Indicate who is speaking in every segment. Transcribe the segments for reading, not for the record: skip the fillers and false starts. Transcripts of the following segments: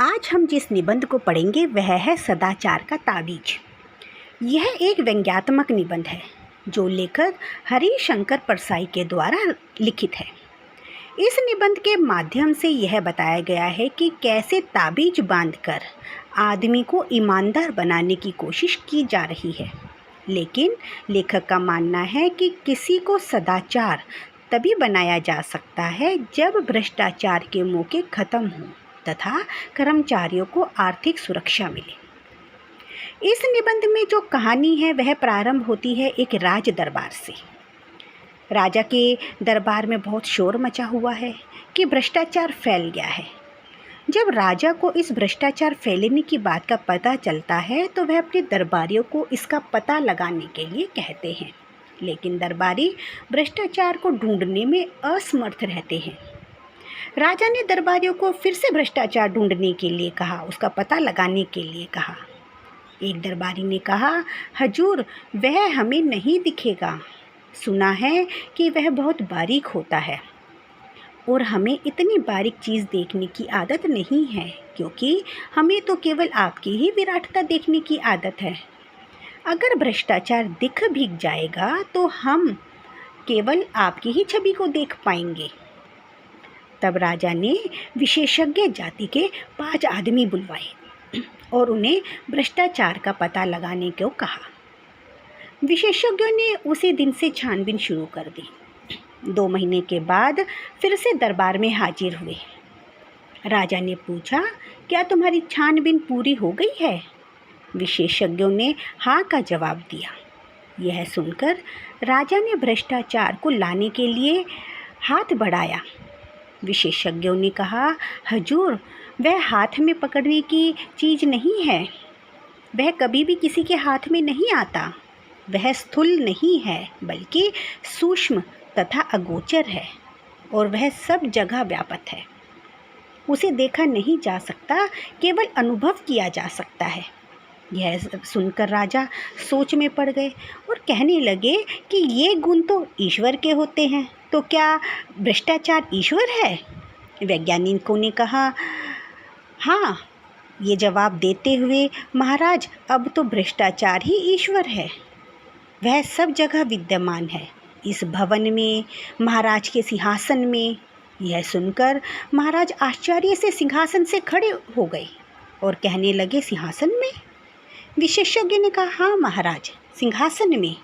Speaker 1: आज हम जिस निबंध को पढ़ेंगे वह है सदाचार का ताबीज। यह एक व्यंग्यात्मक निबंध है जो लेखक हरिशंकर परसाई के द्वारा लिखित है। इस निबंध के माध्यम से यह बताया गया है कि कैसे ताबीज बांधकर आदमी को ईमानदार बनाने की कोशिश की जा रही है। लेकिन लेखक का मानना है कि किसी को सदाचार तभी बनाया जा सकता है जब भ्रष्टाचार के मौके खत्म हों तथा कर्मचारियों को आर्थिक सुरक्षा मिले। इस निबंध में जो कहानी है वह प्रारंभ होती है एक राज दरबार से। राजा के दरबार में बहुत शोर मचा हुआ है कि भ्रष्टाचार फैल गया है। जब राजा को इस भ्रष्टाचार फैलने की बात का पता चलता है तो वह अपने दरबारियों को इसका पता लगाने के लिए कहते हैं, लेकिन दरबारी भ्रष्टाचार को ढूंढने में असमर्थ रहते हैं। राजा ने दरबारियों को फिर से भ्रष्टाचार ढूंढने के लिए कहा, उसका पता लगाने के लिए कहा। एक दरबारी ने कहा, हजूर, वह हमें नहीं दिखेगा। सुना है कि वह बहुत बारीक होता है और हमें इतनी बारीक चीज़ देखने की आदत नहीं है, क्योंकि हमें तो केवल आपकी ही विराटता देखने की आदत है। अगर भ्रष्टाचार दिख भी जाएगा तो हम केवल आपकी ही छवि को देख पाएंगे। तब राजा ने विशेषज्ञ जाति के 5 आदमी बुलवाए और उन्हें भ्रष्टाचार का पता लगाने को कहा। विशेषज्ञों ने उसी दिन से छानबीन शुरू कर दी। 2 महीने के बाद फिर से दरबार में हाजिर हुए। राजा ने पूछा, क्या तुम्हारी छानबीन पूरी हो गई है? विशेषज्ञों ने हाँ का जवाब दिया। यह सुनकर राजा ने भ्रष्टाचार को लाने के लिए हाथ बढ़ाया। विशेषज्ञों ने कहा, हजूर, वह हाथ में पकड़ने की चीज़ नहीं है। वह कभी भी किसी के हाथ में नहीं आता। वह स्थूल नहीं है बल्कि सूक्ष्म तथा अगोचर है और वह सब जगह व्याप्त है। उसे देखा नहीं जा सकता, केवल अनुभव किया जा सकता है। यह सुनकर राजा सोच में पड़ गए और कहने लगे कि ये गुण तो ईश्वर के होते हैं, तो क्या भ्रष्टाचार ईश्वर है? वैज्ञानिकों ने कहा, हाँ। ये जवाब देते हुए, महाराज, अब तो भ्रष्टाचार ही ईश्वर है। वह सब जगह विद्यमान है, इस भवन में, महाराज के सिंहासन में। यह सुनकर महाराज आश्चर्य से सिंहासन से खड़े हो गए और कहने लगे, सिंहासन में? विशेषज्ञ ने कहा, हाँ महाराज, सिंहासन में।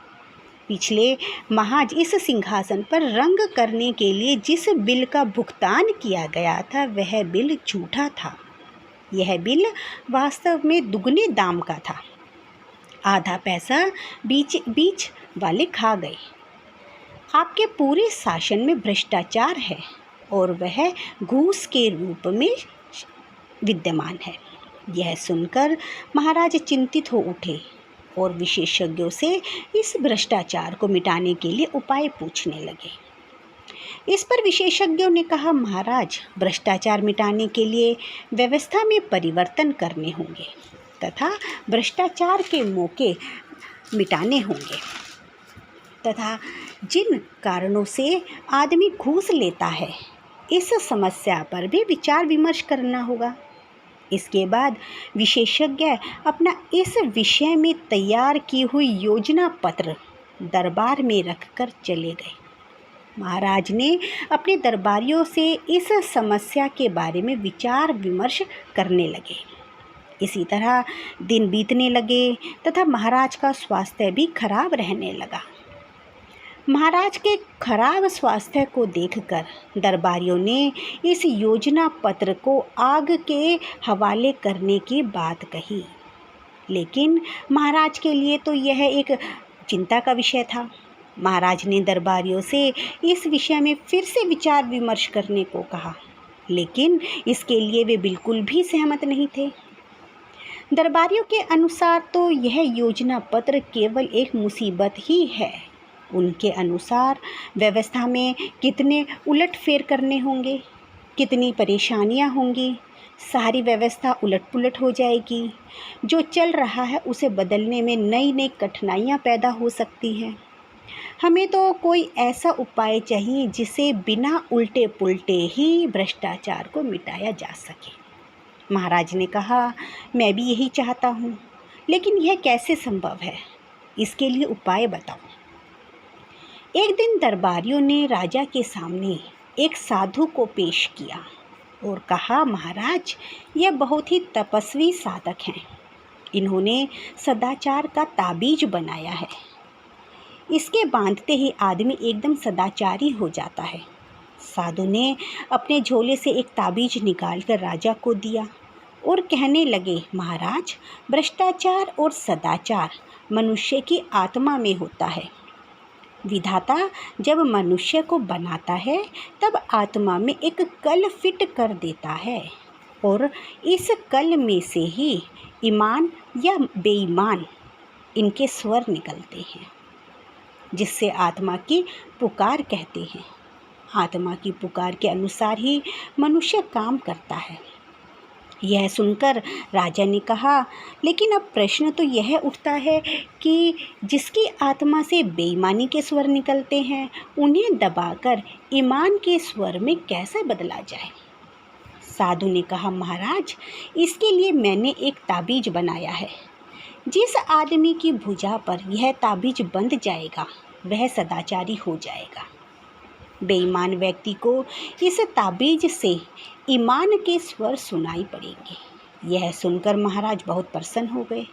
Speaker 1: पिछले महाज इस सिंहासन पर रंग करने के लिए जिस बिल का भुगतान किया गया था वह बिल झूठा था। यह बिल वास्तव में दुगने दाम का था। आधा पैसा बीच वाले खा गए। आपके पूरे शासन में भ्रष्टाचार है और वह घूस के रूप में विद्यमान है। यह सुनकर महाराज चिंतित हो उठे और विशेषज्ञों से इस भ्रष्टाचार को मिटाने के लिए उपाय पूछने लगे। इस पर विशेषज्ञों ने कहा, महाराज, भ्रष्टाचार मिटाने के लिए व्यवस्था में परिवर्तन करने होंगे तथा भ्रष्टाचार के मौके मिटाने होंगे तथा जिन कारणों से आदमी घूस लेता है इस समस्या पर भी विचार विमर्श करना होगा। इसके बाद विशेषज्ञ अपना इस विषय में तैयार की हुई योजना पत्र दरबार में रखकर चले गए। महाराज ने अपने दरबारियों से इस समस्या के बारे में विचार विमर्श करने लगे। इसी तरह दिन बीतने लगे तथा महाराज का स्वास्थ्य भी खराब रहने लगा। महाराज के खराब स्वास्थ्य को देखकर दरबारियों ने इस योजना पत्र को आग के हवाले करने की बात कही, लेकिन महाराज के लिए तो यह एक चिंता का विषय था। महाराज ने दरबारियों से इस विषय में फिर से विचार विमर्श करने को कहा, लेकिन इसके लिए वे बिल्कुल भी सहमत नहीं थे। दरबारियों के अनुसार तो यह योजना पत्र केवल एक मुसीबत ही है। उनके अनुसार व्यवस्था में कितने उलटफेर करने होंगे, कितनी परेशानियां होंगी, सारी व्यवस्था उलटपुलट हो जाएगी। जो चल रहा है उसे बदलने में नई नई कठिनाइयां पैदा हो सकती हैं। हमें तो कोई ऐसा उपाय चाहिए जिसे बिना उल्टे पुल्टे ही भ्रष्टाचार को मिटाया जा सके। महाराज ने कहा, मैं भी यही चाहता हूँ, लेकिन यह कैसे संभव है? इसके लिए उपाय बताओ। एक दिन दरबारियों ने राजा के सामने एक साधु को पेश किया और कहा, महाराज, यह बहुत ही तपस्वी साधक हैं। इन्होंने सदाचार का ताबीज बनाया है। इसके बांधते ही आदमी एकदम सदाचारी हो जाता है। साधु ने अपने झोले से एक ताबीज निकालकर राजा को दिया और कहने लगे, महाराज, भ्रष्टाचार और सदाचार मनुष्य की आत्मा में होता है। विधाता जब मनुष्य को बनाता है तब आत्मा में एक कल फिट कर देता है और इस कल में से ही ईमान या बेईमान इनके स्वर निकलते हैं, जिससे आत्मा की पुकार कहते हैं। आत्मा की पुकार के अनुसार ही मनुष्य काम करता है। यह सुनकर राजा ने कहा, लेकिन अब प्रश्न तो यह उठता है कि जिसकी आत्मा से बेईमानी के स्वर निकलते हैं, उन्हें दबाकर ईमान के स्वर में कैसे बदला जाए? साधु ने कहा, महाराज, इसके लिए मैंने एक ताबीज बनाया है। जिस आदमी की भुजा पर यह ताबीज बंध जाएगा वह सदाचारी हो जाएगा। बेईमान व्यक्ति को इस ताबीज से ईमान के स्वर सुनाई पड़ेंगे। यह सुनकर महाराज बहुत प्रसन्न हो गए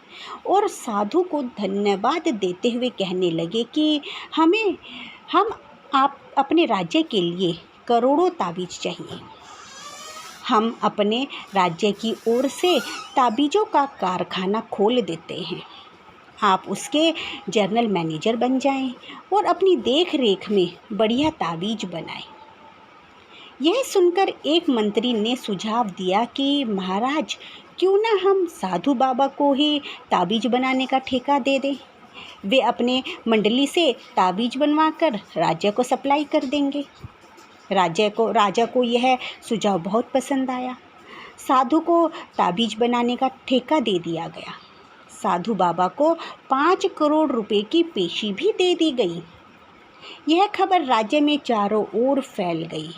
Speaker 1: और साधु को धन्यवाद देते हुए कहने लगे कि हम आप अपने राज्य के लिए करोड़ों ताबीज चाहिए। हम अपने राज्य की ओर से ताबीज़ों का कारखाना खोल देते हैं। आप उसके जनरल मैनेजर बन जाएं और अपनी देख रेख में बढ़िया ताबीज बनाएं। यह सुनकर एक मंत्री ने सुझाव दिया कि महाराज, क्यों ना हम साधु बाबा को ही ताबीज बनाने का ठेका दे दें। वे अपने मंडली से ताबीज बनवाकर राज्य को सप्लाई कर देंगे। राजा को यह सुझाव बहुत पसंद आया। साधु को ताबीज बनाने का ठेका दे दिया गया। साधु बाबा को 5 करोड़ रुपए की पेशी भी दे दी गई। यह खबर राज्य में चारों ओर फैल गई।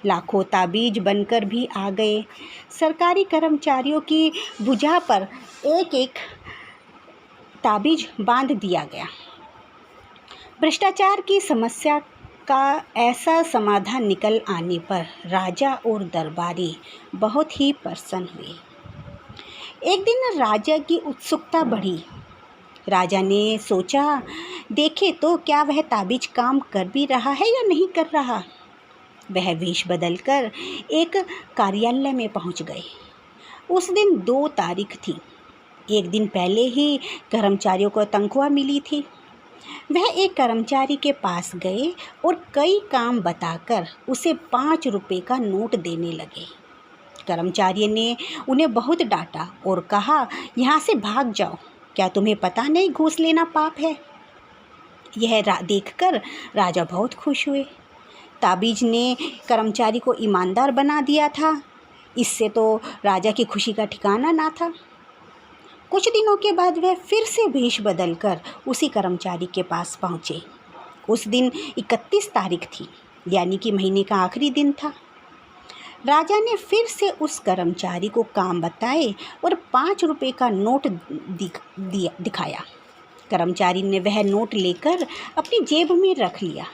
Speaker 1: लाखों ताबीज बनकर भी आ गए। सरकारी कर्मचारियों की भुजा पर एक एक ताबीज बांध दिया गया। भ्रष्टाचार की समस्या का ऐसा समाधान निकल आने पर राजा और दरबारी बहुत ही प्रसन्न हुए। एक दिन राजा की उत्सुकता बढ़ी। राजा ने सोचा, देखे तो क्या वह ताबीज काम कर भी रहा है या नहीं कर रहा। वह वेश बदलकर एक कार्यालय में पहुंच गए। उस दिन 2 तारीख थी। एक दिन पहले ही कर्मचारियों को तनख्वाह मिली थी। वह एक कर्मचारी के पास गए और कई काम बताकर उसे 5 रुपए का नोट देने लगे। कर्मचारी ने उन्हें बहुत डांटा और कहा, यहाँ से भाग जाओ, क्या तुम्हें पता नहीं घूस लेना पाप है। यह देखकर राजा बहुत खुश हुए। ताबीज ने कर्मचारी को ईमानदार बना दिया था। इससे तो राजा की खुशी का ठिकाना ना था। कुछ दिनों के बाद वह फिर से भेष बदलकर उसी कर्मचारी के पास पहुँचे। उस दिन 31 तारीख थी, यानी कि महीने का आखिरी दिन था। राजा ने फिर से उस कर्मचारी को काम बताए और 5 रुपए का नोट दिखाया। कर्मचारी ने वह नोट लेकर अपनी जेब में रख लिया।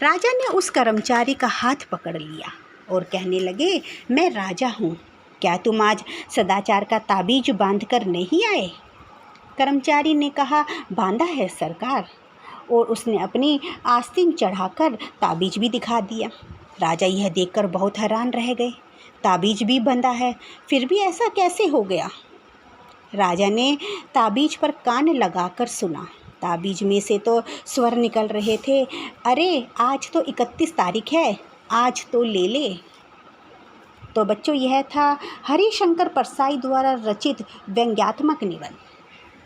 Speaker 1: राजा ने उस कर्मचारी का हाथ पकड़ लिया और कहने लगे, मैं राजा हूँ, क्या तुम आज सदाचार का ताबीज बांधकर नहीं आए? कर्मचारी ने कहा, बांधा है सरकार, और उसने अपनी आस्तीन चढ़ाकर ताबीज भी दिखा दिया। राजा यह देखकर बहुत हैरान रह गए। ताबीज भी बंधा है, फिर भी ऐसा कैसे हो गया? राजा ने ताबीज पर कान लगाकर सुना। ताबीज में से तो स्वर निकल रहे थे, अरे आज तो 31 तारीख है, आज तो ले ले। तो बच्चों, यह था हरिशंकर परसाई द्वारा रचित व्यंग्यात्मक निबंध।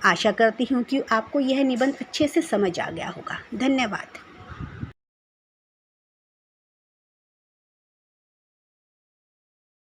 Speaker 1: आशा करती हूँ कि आपको यह निबंध अच्छे से समझ आ गया होगा। धन्यवाद।